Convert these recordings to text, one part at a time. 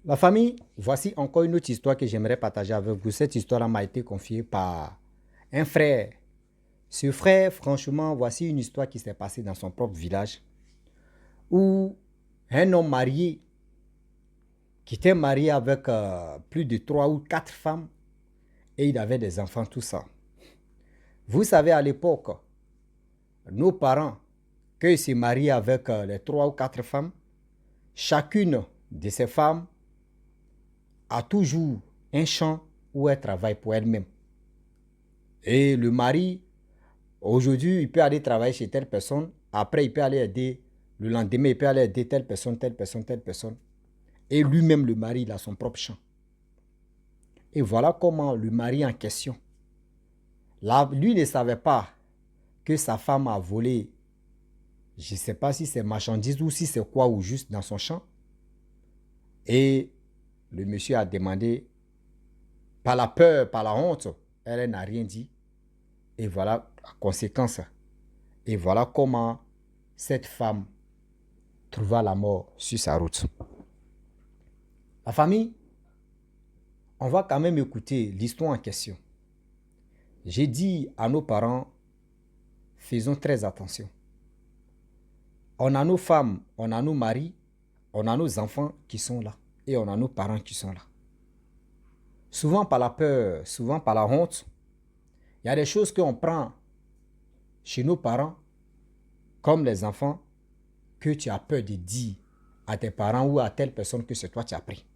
La famille, voici encore une autre histoire que j'aimerais partager avec vous. Cette histoire m'a été confiée par un frère. Ce frère, franchement, voici une histoire qui s'est passée dans son propre village où un homme marié qui était marié avec plus de 3 ou 4 femmes et il avait des enfants, tout ça. Vous savez, à l'époque, nos parents, quand ils se mariaient avec les 3 ou 4 femmes, chacune de ces femmes a toujours un champ où elle travaille pour elle-même. Et le mari, aujourd'hui, il peut aller travailler chez telle personne. Après, il peut aller aider. Le lendemain, il peut aller aider telle personne, telle personne, telle personne. Et lui-même, le mari, il a son propre champ. Et voilà comment le mari en question, là, lui ne savait pas que sa femme a volé, je ne sais pas si c'est marchandise ou si c'est quoi, ou juste dans son champ. Et le monsieur a demandé, par la peur, par la honte, elle n'a rien dit. Et voilà la conséquence. Et voilà comment cette femme trouva la mort sur sa route. La famille, on va quand même écouter l'histoire en question. J'ai dit à nos parents, faisons très attention. On a nos femmes, on a nos maris, on a nos enfants qui sont là. Et on a nos parents qui sont là. Souvent par la peur, souvent par la honte, il y a des choses qu'on prend chez nos parents, comme les enfants, que tu as peur de dire à tes parents ou à telle personne que c'est toi qui as pris.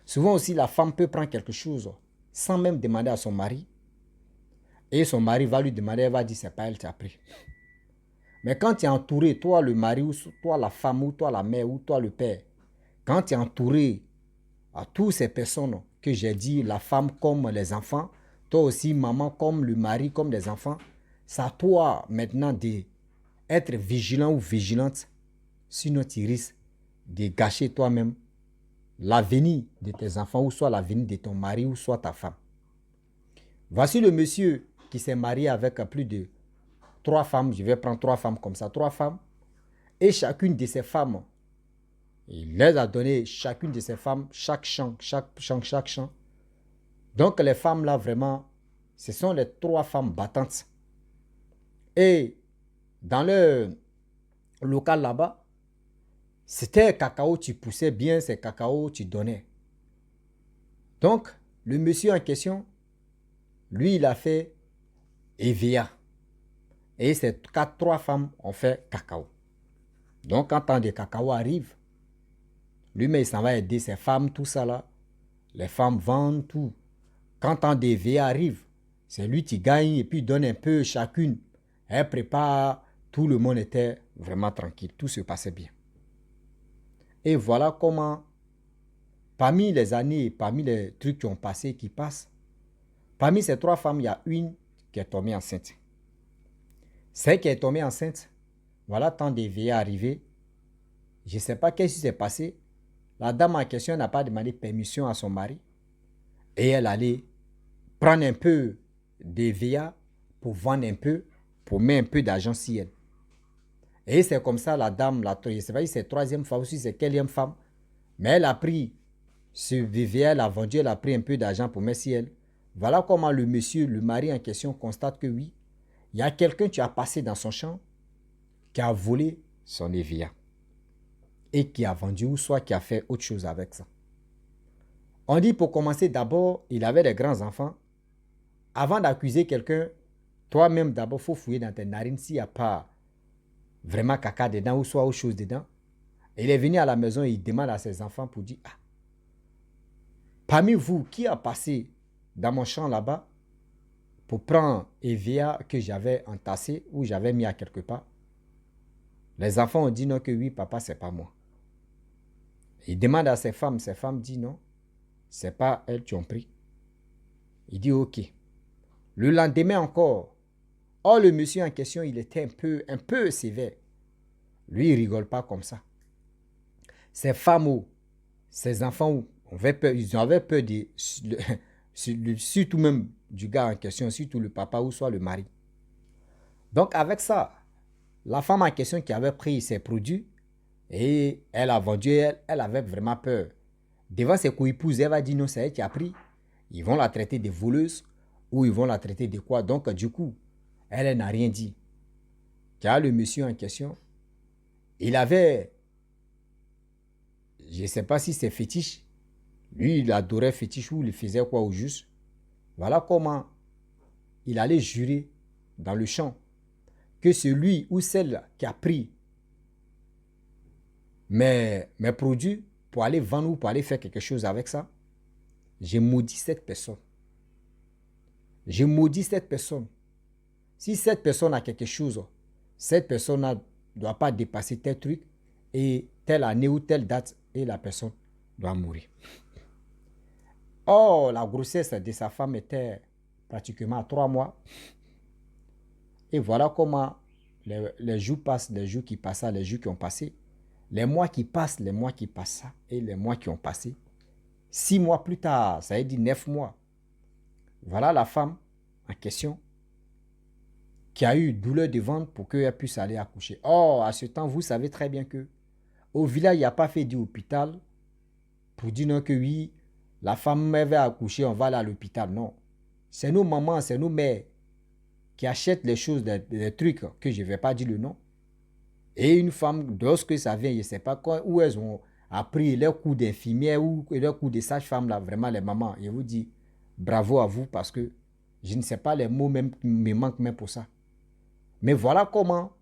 Souvent aussi, la femme peut prendre quelque chose sans même demander à son mari. Et son mari va lui demander, elle va dire, c'est pas elle qui a pris. Mais quand tu es entouré, toi le mari, ou toi la femme, ou toi la mère, ou toi le père, quand tu es entouré à toutes ces personnes que j'ai dit, la femme comme les enfants, toi aussi maman comme le mari, comme les enfants, c'est à toi maintenant d'être vigilant ou vigilante, sinon tu risques de gâcher toi-même l'avenir de tes enfants, ou soit l'avenir de ton mari, ou soit ta femme. Voici le monsieur qui s'est marié avec plus de 3 femmes. Je vais prendre 3 femmes comme ça, 3 femmes. Et chacune de ces femmes, il les a donné, chacune de ces femmes, chaque champ, chaque champ, chaque champ. Donc les femmes là, vraiment, ce sont les 3 femmes battantes. Et dans le local là-bas, c'était cacao, tu poussais bien, c'est cacao, tu donnais. Donc, le monsieur en question, lui, il a fait EVA. Et ces 3 femmes ont fait cacao. Donc, quand tant de cacao arrive, lui-même, il s'en va aider ses femmes, tout ça là. Les femmes vendent tout. Quand tant de EVA arrive, c'est lui qui gagne et puis il donne un peu chacune. Elle prépare, tout le monde était vraiment tranquille. Tout se passait bien. Et voilà comment, parmi les années, parmi les trucs qui ont passé, qui passent, parmi ces 3 femmes, il y a une qui est tombée enceinte. Celle qui est tombée enceinte, voilà tant d'EVA arrivé. Je ne sais pas qu'est-ce qui s'est passé. La dame en question n'a pas demandé permission à son mari. Et elle allait prendre un peu d'EVA pour vendre un peu, pour mettre un peu d'argent sur elle. Et c'est comme ça la dame, je ne sais pas si c'est 3e femme ou si c'est 4e femme, mais elle a pris ce EVA, elle a vendu, elle a pris un peu d'argent pour mettre sur elle. Voilà comment le monsieur, le mari en question, constate que oui, il y a quelqu'un qui a passé dans son champ, qui a volé son EVA et qui a vendu ou soit qui a fait autre chose avec ça. On dit pour commencer d'abord, il avait des grands-enfants. Avant d'accuser quelqu'un, toi-même d'abord, il faut fouiller dans tes narines s'il n'y a pas vraiment caca dedans ou soit autre chose dedans. Et il est venu à la maison et il demande à ses enfants pour dire, ah, parmi vous, qui a passé dans mon champ là-bas pour prendre EVA que j'avais entassé ou j'avais mis à quelque part? Les enfants ont dit non, que oui, papa, c'est pas moi. Il demande à ses femmes disent non, c'est pas elles qui ont pris. Il dit ok. Le lendemain encore, oh, le monsieur en question, il était un peu sévère. Lui, il rigole pas comme ça. Ses femmes ou ses enfants ils avaient peur surtout même du gars en question, surtout le papa ou soit le mari. Donc avec ça, la femme en question qui avait pris ses produits et elle a vendu, elle avait vraiment peur. Devant ses coépouses, elle va dire non, c'est elle qui a pris. Ils vont la traiter de voleuse ou ils vont la traiter de quoi. Donc, du coup, elle n'a rien dit. Car le monsieur en question, il avait, je ne sais pas si c'est fétiche. Lui, il adorait fétiche ou il faisait quoi au juste. Voilà comment il allait jurer dans le champ que celui ou celle qui a pris mes produits pour aller vendre ou pour aller faire quelque chose avec ça, j'ai maudit cette personne. Je maudis cette personne. Si cette personne a quelque chose, cette personne ne doit pas dépasser tel truc et telle année ou telle date et la personne doit mourir. Or, la grossesse de sa femme était pratiquement à 3 mois. Et voilà comment les jours passent, les jours qui passent, les jours qui ont passé, les mois qui passent, les mois qui passent et les mois qui ont passé. 6 mois plus tard, ça veut dire 9 mois. Voilà la femme en question qui a eu douleur de ventre pour qu'elle puisse aller accoucher. Or, à ce temps, vous savez très bien que au village, il n'y a pas fait d'hôpital pour dire non que oui, la femme va accoucher, on va aller à l'hôpital. Non. C'est nos mamans, c'est nos mères qui achètent les choses, des trucs que je ne vais pas dire le nom. Et une femme, lorsque ça vient, je ne sais pas quand, où elles ont appris leur cours d'infirmière ou leur cours de sage-femme, là, vraiment les mamans. Je vous dis bravo à vous parce que je ne sais pas les mots même qui me manquent même pour ça. Mais voilà comment,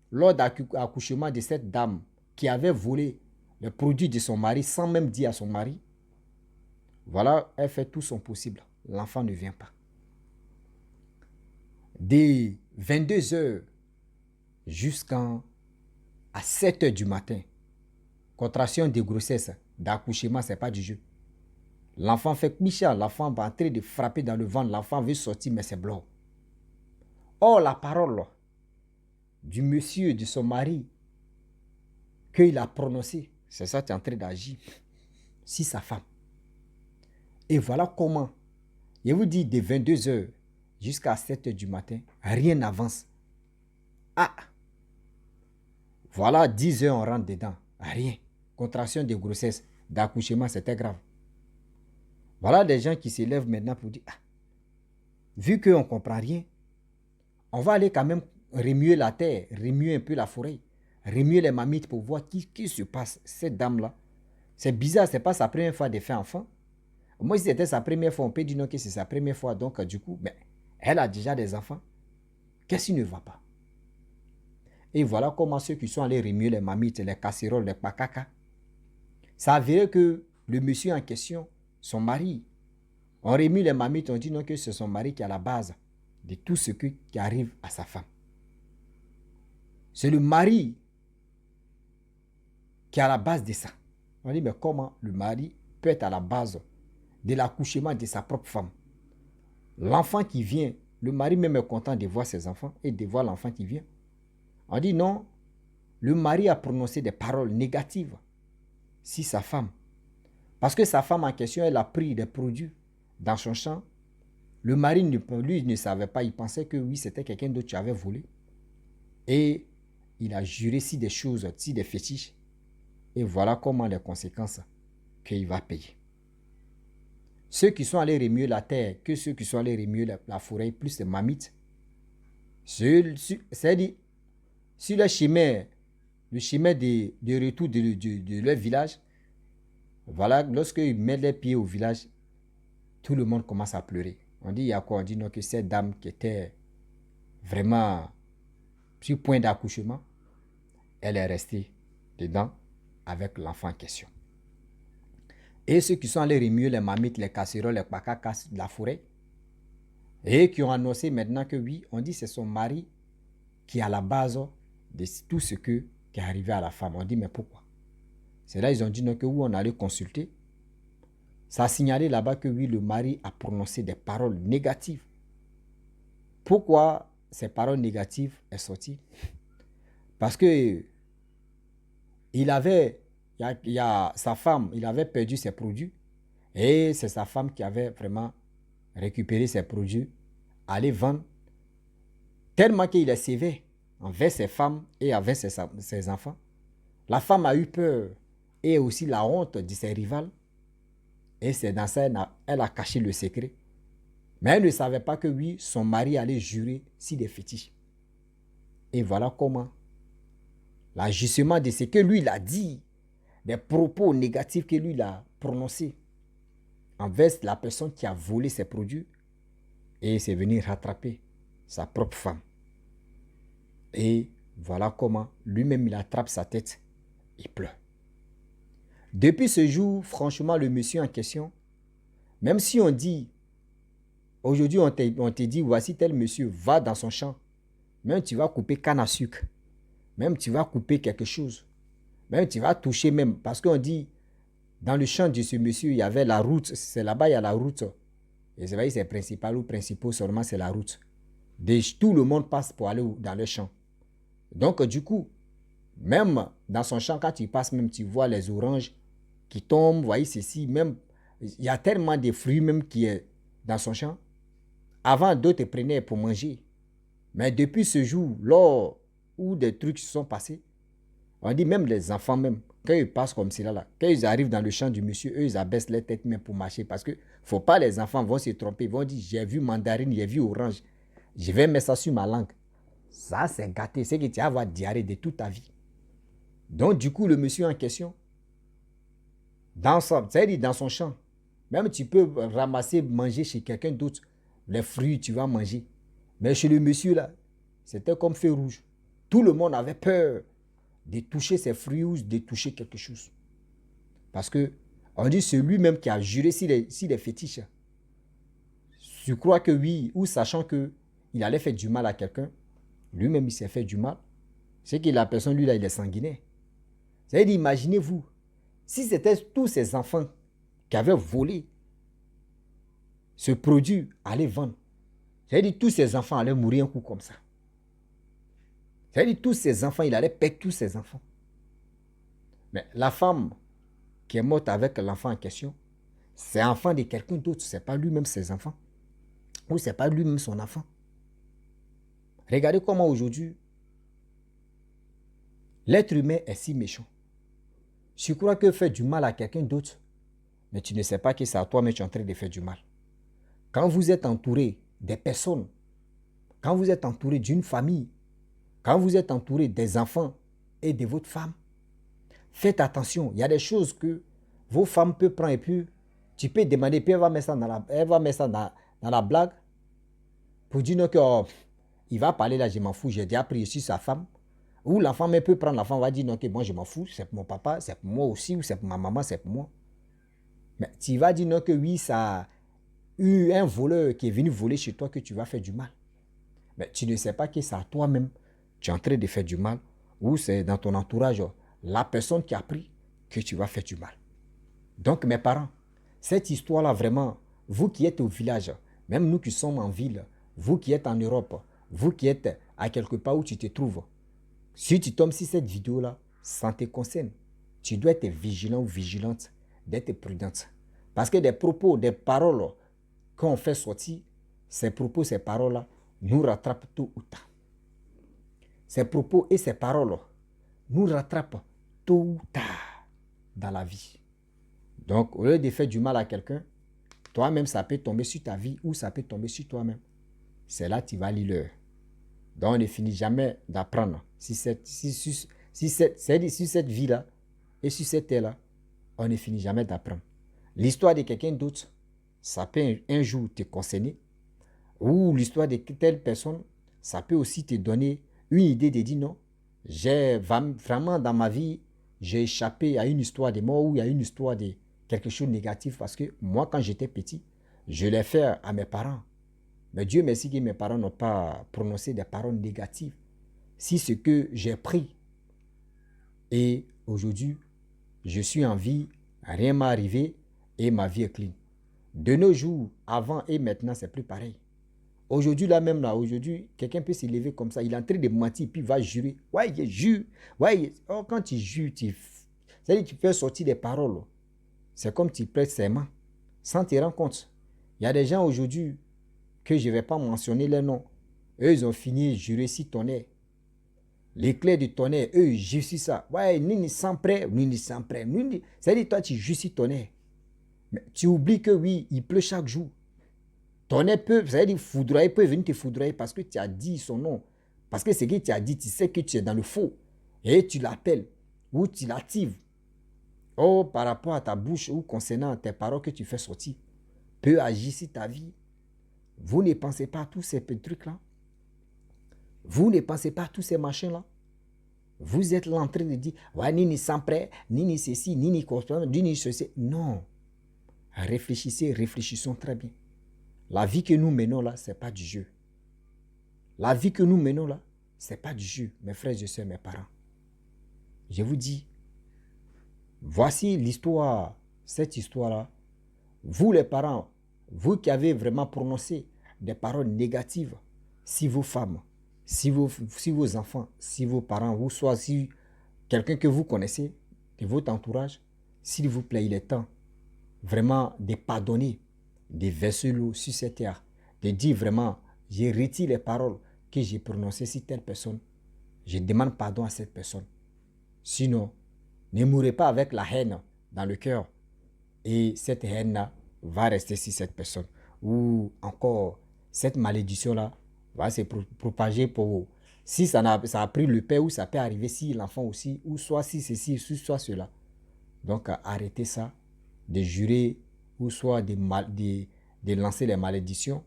lors de l'accouchement de cette dame qui avait volé le produit de son mari sans même dire à son mari, voilà, elle fait tout son possible. L'enfant ne vient pas. Dès 22 heures jusqu'à 7 heures du matin, contraction de grossesse, d'accouchement, ce n'est pas du jeu. L'enfant fait Michel, l'enfant va en train de frapper dans le ventre, l'enfant veut sortir, mais c'est blanc. Or, la parole du monsieur, de son mari, qu'il a prononcé, c'est ça qui est en train d'agir si sa femme. Et voilà comment, je vous dis, de 22 heures jusqu'à 7 heures du matin, rien n'avance. Ah! Voilà, 10 heures, on rentre dedans. Rien. Contraction de grossesse, d'accouchement, c'était grave. Voilà des gens qui se lèvent maintenant pour dire, ah, vu qu'on ne comprend rien, on va aller quand même remuer la terre, remuer un peu la forêt, remuer les mammites pour voir qui se passe. Cette dame-là, c'est bizarre, ce n'est pas sa première fois de faire enfant. Moi, si c'était sa première fois, on peut dire non que c'est sa première fois. Donc, du coup, ben, elle a déjà des enfants. Qu'est-ce qui ne va pas? Et voilà comment ceux qui sont allés remuer les mammites, les casseroles, les pakaka, ça a avéré que le monsieur en question, son mari, on remue les mammites, on dit non que c'est son mari qui est à la base de tout ce qui arrive à sa femme. C'est le mari qui est à la base de ça. On dit mais comment le mari peut être à la base de l'accouchement de sa propre femme? L'enfant qui vient, le mari même est content de voir ses enfants et de voir l'enfant qui vient. On dit non, le mari a prononcé des paroles négatives sur sa femme. Parce que sa femme en question, elle a pris des produits dans son champ. Le mari, lui, ne savait pas, il pensait que oui, c'était quelqu'un d'autre qui avait volé. Et il a juré sur des choses, sur des fétiches. Et voilà comment les conséquences qu'il va payer. Ceux qui sont allés remuer la terre, que ceux qui sont allés remuer la forêt, plus les mammites, c'est-à-dire sur le chemin de retour de leur village, voilà, lorsqu'ils mettent les pieds au village, tout le monde commence à pleurer. On dit, il y a quoi? On dit non, que cette dame qui était vraiment sur point d'accouchement, elle est restée dedans avec l'enfant en question. Et ceux qui sont allés remuer les mammites, les casseroles, les pacacas de la forêt, et qui ont annoncé maintenant que oui, on dit c'est son mari qui est à la base de tout ce qui est arrivé à la femme. On dit mais pourquoi? C'est là ils ont dit non, que oui, on allait consulter. Ça a signalé là-bas que oui, le mari a prononcé des paroles négatives. Pourquoi ces paroles négatives sont sorties? Parce que sa femme, il avait perdu ses produits et c'est sa femme qui avait vraiment récupéré ses produits, allé vendre, tellement qu'il est sévère envers ses femmes et envers ses enfants. La femme a eu peur et aussi la honte de ses rivales Et c'est dans ça elle a caché le secret. Mais elle ne savait pas que oui, son mari allait jurer sur des fétiches. Et voilà comment l'ajustement de ce que lui il a dit, des propos négatifs que lui il a prononcés envers la personne qui a volé ses produits, et c'est venu rattraper sa propre femme. Et voilà comment lui-même il attrape sa tête et pleure. Depuis ce jour, franchement, le monsieur en question, même si on dit, aujourd'hui on te dit, voici tel monsieur, va dans son champ, même tu vas couper canne à sucre, même tu vas couper quelque chose, même tu vas toucher même, parce qu'on dit, dans le champ de ce monsieur, il y avait la route, c'est là-bas il y a la route, et c'est vrai c'est principal ou principal seulement c'est la route. Tout le monde passe pour aller dans le champ. Donc du coup, même dans son champ, quand tu passes, même tu vois les oranges qui tombent, voyez ceci, même, il y a tellement de fruits même qui est dans son champ. Avant, d'autres prenaient pour manger. Mais depuis ce jour, lors où des trucs se sont passés, on dit même les enfants même, quand ils passent comme cela là, quand ils arrivent dans le champ du monsieur, eux, ils abaissent les têtes même pour marcher. Parce que faut pas, les enfants vont se tromper. Ils vont dire, j'ai vu mandarine, j'ai vu orange. Je vais mettre ça sur ma langue. Ça, c'est gâté. C'est que tu vas avoir diarrhée de toute ta vie. Donc, du coup, le monsieur en question, dans son champ, même tu peux ramasser, manger chez quelqu'un d'autre, les fruits, tu vas manger. Mais chez le monsieur là, c'était comme feu rouge. Tout le monde avait peur de toucher ses fruits ou de toucher quelque chose. Parce que, on dit, c'est lui-même qui a juré sur les fétiches. Je crois que oui, ou sachant que il allait faire du mal à quelqu'un, lui-même il s'est fait du mal. C'est que la personne, lui là, il est sanguinaire. C'est-à-dire, imaginez-vous, si c'était tous ces enfants qui avaient volé ce produit, allaient vendre, c'est-à-dire tous ces enfants allaient mourir un coup comme ça. C'est-à-dire tous ces enfants, il allait perdre tous ces enfants. Mais la femme qui est morte avec l'enfant en question, c'est l'enfant de quelqu'un d'autre, ce n'est pas lui-même ses enfants. Ou ce n'est pas lui-même son enfant. Regardez comment aujourd'hui, l'être humain est si méchant. Tu crois que faire du mal à quelqu'un d'autre, mais tu ne sais pas que c'est à toi-même que tu es en train de faire du mal. Quand vous êtes entouré des personnes, quand vous êtes entouré d'une famille, quand vous êtes entouré des enfants et de votre femme, faites attention. Il y a des choses que vos femmes peuvent prendre et puis tu peux demander, puis elle va mettre ça dans la blague pour dire non que il va parler là, je m'en fous, j'ai déjà pris sur sa femme. Ou l'enfant même peut prendre l'enfant, va dire non que moi je m'en fous, c'est pour mon papa, c'est pour moi aussi, ou c'est pour ma maman, c'est pour moi. Mais tu vas dire non que oui, ça a eu un voleur qui est venu voler chez toi que tu vas faire du mal. Mais tu ne sais pas que c'est à toi-même tu es en train de faire du mal, ou c'est dans ton entourage la personne qui a pris que tu vas faire du mal. Donc mes parents, cette histoire-là vraiment, vous qui êtes au village, même nous qui sommes en ville, vous qui êtes en Europe, vous qui êtes à quelque part où tu te trouves, si tu tombes sur cette vidéo-là, ça te concerne. Tu dois être vigilant ou vigilante, d'être prudente. Parce que des propos, des paroles qu'on fait sortir, ces propos, ces paroles-là, nous rattrapent tôt ou tard. Ces propos et ces paroles nous rattrapent tôt ou tard dans la vie. Donc, au lieu de faire du mal à quelqu'un, toi-même, ça peut tomber sur ta vie ou ça peut tomber sur toi-même. C'est là que tu vas lire l'heure. Donc, on ne finit jamais d'apprendre. Si cette vie-là et sur cette terre-là, on ne finit jamais d'apprendre. L'histoire de quelqu'un d'autre, ça peut un jour te concerner. Ou l'histoire de telle personne, ça peut aussi te donner une idée de dire non, j'ai vraiment dans ma vie, j'ai échappé à une histoire de mort ou à une histoire de quelque chose de négatif parce que moi, quand j'étais petit, je l'ai fait à mes parents. Mais Dieu merci que mes parents n'ont pas prononcé des paroles négatives. Si ce que j'ai pris et aujourd'hui, je suis en vie, rien m'est arrivé et ma vie est clean. De nos jours, avant et maintenant, c'est plus pareil. Aujourd'hui, là même, là, aujourd'hui, quelqu'un peut s'élever comme ça, il est en train de mentir, puis il va jurer. Ouais, il jure. Ouais, quand tu jures, c'est-à-dire que tu fais sortir des paroles. C'est comme tu prêtes serment, sans te rendre compte. Il y a des gens aujourd'hui que je ne vais pas mentionner leur nom. Eux, ils ont fini de jurer si tonnerre. L'éclair du tonnerre, eux, ils jurent sur ça. Ouais, ni sans prêt, ni sans prêt. C'est-à-dire, toi, tu jures si tonnerre. Mais tu oublies que oui, il pleut chaque jour. Tonnerre peut, ça veut dire foudroyer, peut venir te foudroyer parce que tu as dit son nom. Parce que ce que tu as dit, tu sais que tu es dans le faux. Et tu l'appelles ou tu l'actives. Oh, par rapport à ta bouche ou concernant tes paroles que tu fais sortir, peut agir sur ta vie. Vous ne pensez pas à tous ces petits trucs-là. Vous ne pensez pas à tous ces machins-là. Vous êtes là en train de dire, ouais, Nini sans prêt, Nini ceci, Nini correspondant, Nini ceci. Non. Réfléchissez, réfléchissons très bien. La vie que nous menons là, ce n'est pas du jeu. La vie que nous menons là, ce n'est pas du jeu, mes frères et sœurs, mes parents. Je vous dis, voici l'histoire, cette histoire-là. Vous les parents, vous qui avez vraiment prononcé des paroles négatives, si vos femmes, si vos enfants, si vos parents, ou soit si quelqu'un que vous connaissez, de votre entourage, s'il vous plaît, il est temps vraiment de pardonner, de verser l'eau sur cette terre, de dire vraiment, je retire les paroles que j'ai prononcées sur telle personne, je demande pardon à cette personne. Sinon, ne mourrez pas avec la haine dans le cœur et cette haine-là va rester sur cette personne. Ou encore, cette malédiction-là va se propager pour... Si ça a pris le père ou ça peut arriver si l'enfant aussi, ou soit si ceci, soit cela. Donc, arrêtez ça, de jurer, ou soit de lancer les malédictions,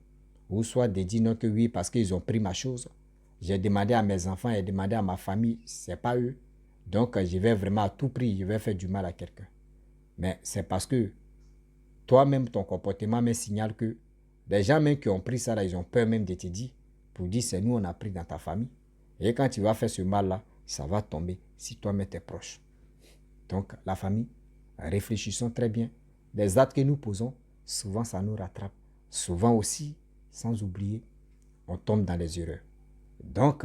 ou soit de dire non que oui, parce qu'ils ont pris ma chose. J'ai demandé à mes enfants et demandé à ma famille, c'est pas eux. Donc, je vais vraiment à tout prix, je vais faire du mal à quelqu'un. Mais c'est parce que toi-même, ton comportement me signale que les gens même qui ont pris ça, là, ils ont peur même de te dire, pour dire c'est nous, on a pris dans ta famille. Et quand tu vas faire ce mal-là, ça va tomber si toi-même t'es proche. Donc, la famille, réfléchissons très bien. Les actes que nous posons, souvent ça nous rattrape. Souvent aussi, sans oublier, on tombe dans les erreurs. Donc,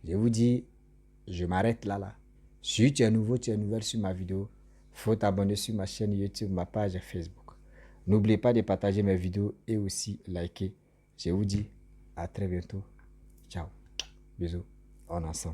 je vous dis, je m'arrête là. Si tu es nouveau, tu es nouvelle sur ma vidéo, il faut t'abonner sur ma chaîne YouTube, ma page Facebook. N'oubliez pas de partager mes vidéos et aussi liker. Je vous dis à très bientôt. Ciao. Bisous. On est ensemble.